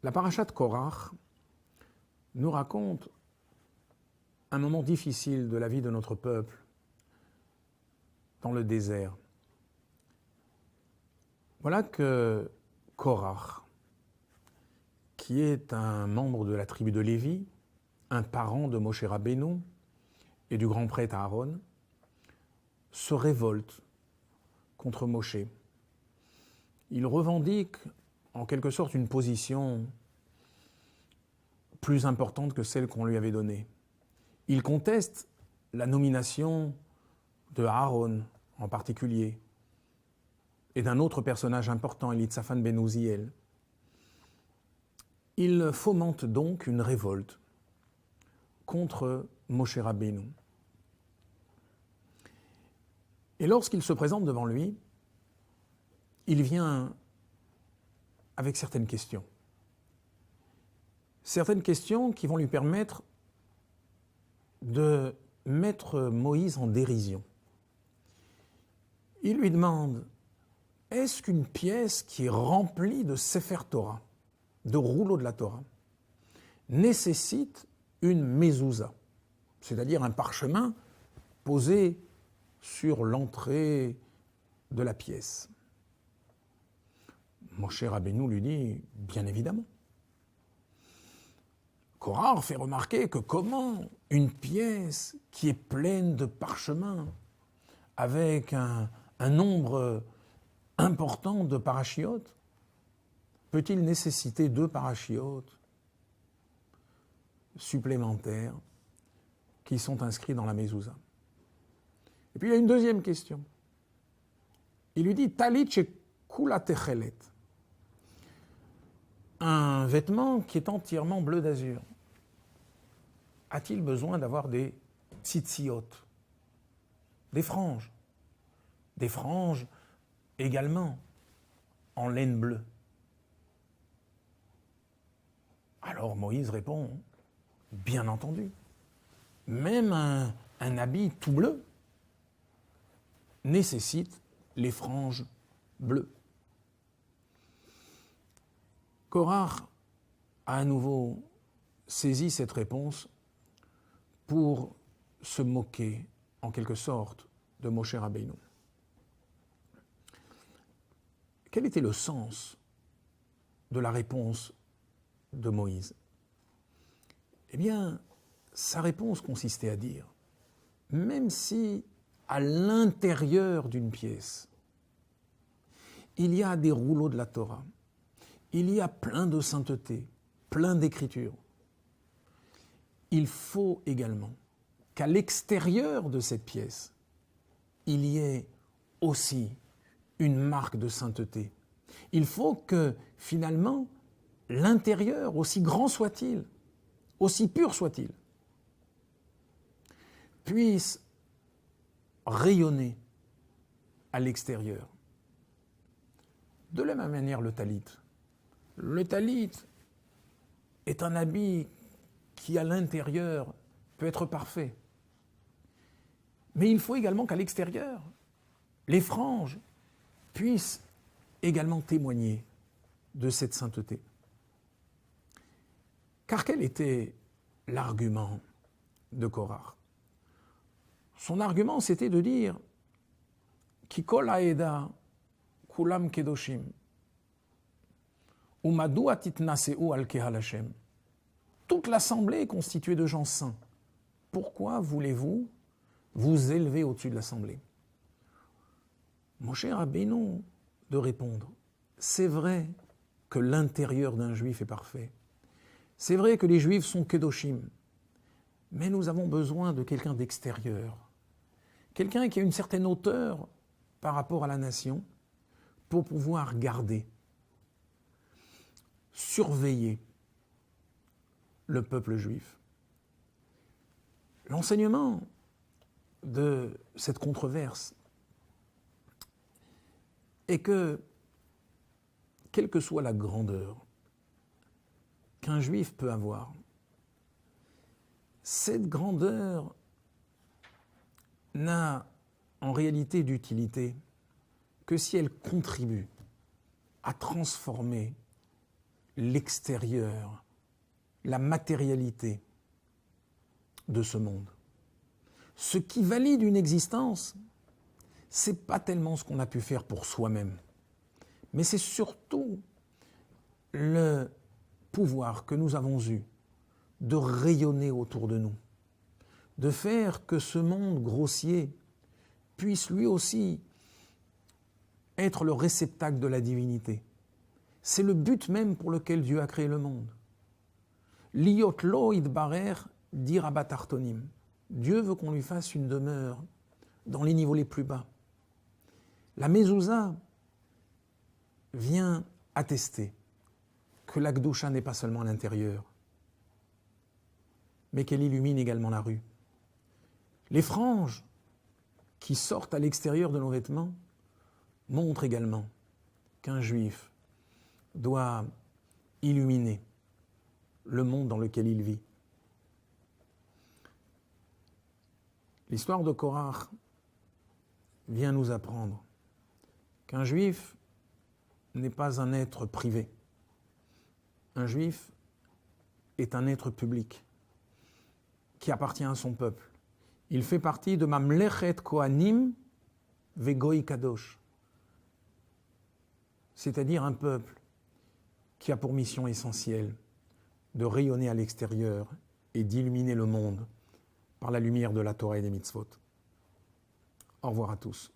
La paracha de Korach nous raconte un moment difficile de la vie de notre peuple dans le désert. Voilà que Korach, qui est un membre de la tribu de Lévi, un parent de Moshe Rabbeinu et du grand prêtre Aaron, se révolte contre Moshe. Il revendique en quelque sorte une position plus importante que celle qu'on lui avait donnée. Il conteste la nomination de Aaron en particulier et d'un autre personnage important, Elitzaphan ben Uziel. Il fomente donc une révolte contre Moshe Rabbeinu. Et lorsqu'il se présente devant lui, il vient avec certaines questions. Certaines questions qui vont lui permettre de mettre Moïse en dérision. Il lui demande, est-ce qu'une pièce qui est remplie de Sefer Torah, de rouleaux de la Torah, nécessite une mezouza, c'est-à-dire un parchemin posé sur l'entrée de la pièce? Moshe Rabbeinu lui dit, bien évidemment. Korach fait remarquer que comment une pièce qui est pleine de parchemins, avec un nombre important de parachiotes, peut-il nécessiter 2 parachiotes supplémentaires qui sont inscrits dans la mezouza? Et puis il y a une deuxième question. Il lui dit, talit shekula techelet, un vêtement qui est entièrement bleu d'azur. A-t-il besoin d'avoir des tzitziot, des franges également en laine bleue? Alors Moïse répond, bien entendu, même un habit tout bleu nécessite les franges bleues. Korach a à nouveau saisi cette réponse pour se moquer, en quelque sorte, de Moshe Rabbeinu. Quel était le sens de la réponse de Moïse? Eh bien, sa réponse consistait à dire, même si à l'intérieur d'une pièce, il y a des rouleaux de la Torah, il y a plein de sainteté, plein d'écriture, il faut également qu'à l'extérieur de cette pièce, il y ait aussi une marque de sainteté. Il faut que, finalement, l'intérieur, aussi grand soit-il, aussi pur soit-il, puisse rayonner à l'extérieur. De la même manière, le talit. Le talit est un habit qui, à l'intérieur, peut être parfait. Mais il faut également qu'à l'extérieur, les franges puissent également témoigner de cette sainteté. Car quel était l'argument de Korach? Son argument, c'était de dire Kikol haeda kulam kedoshim umadua titnaseu al kehal Hashem. Toute l'assemblée est constituée de gens saints. Pourquoi voulez-vous vous élever au-dessus de l'assemblée? Moshe Rabbeinu de répondre, c'est vrai que l'intérieur d'un juif est parfait. C'est vrai que les juifs sont kedoshim. Mais nous avons besoin de quelqu'un d'extérieur. Quelqu'un qui a une certaine hauteur par rapport à la nation pour pouvoir garder, surveiller le peuple juif. L'enseignement de cette controverse est que, quelle que soit la grandeur qu'un juif peut avoir, cette grandeur n'a en réalité d'utilité que si elle contribue à transformer l'extérieur, la matérialité de ce monde. Ce qui valide une existence, c'est pas tellement ce qu'on a pu faire pour soi-même, mais c'est surtout le pouvoir que nous avons eu de rayonner autour de nous, de faire que ce monde grossier puisse lui aussi être le réceptacle de la divinité. C'est le but même pour lequel Dieu a créé le monde. Liot lo idbarer dir abatartonim. Dieu veut qu'on lui fasse une demeure dans les niveaux les plus bas. La mezouza vient attester que la Gdusha n'est pas seulement à l'intérieur, mais qu'elle illumine également la rue. Les franges qui sortent à l'extérieur de nos vêtements montrent également qu'un juif doit illuminer le monde dans lequel il vit. L'histoire de Korach vient nous apprendre qu'un juif n'est pas un être privé. Un juif est un être public qui appartient à son peuple. Il fait partie de Mamlechet Kohanim Vegoy Kadosh, c'est-à-dire un peuple qui a pour mission essentielle de rayonner à l'extérieur et d'illuminer le monde par la lumière de la Torah et des mitzvot. Au revoir à tous.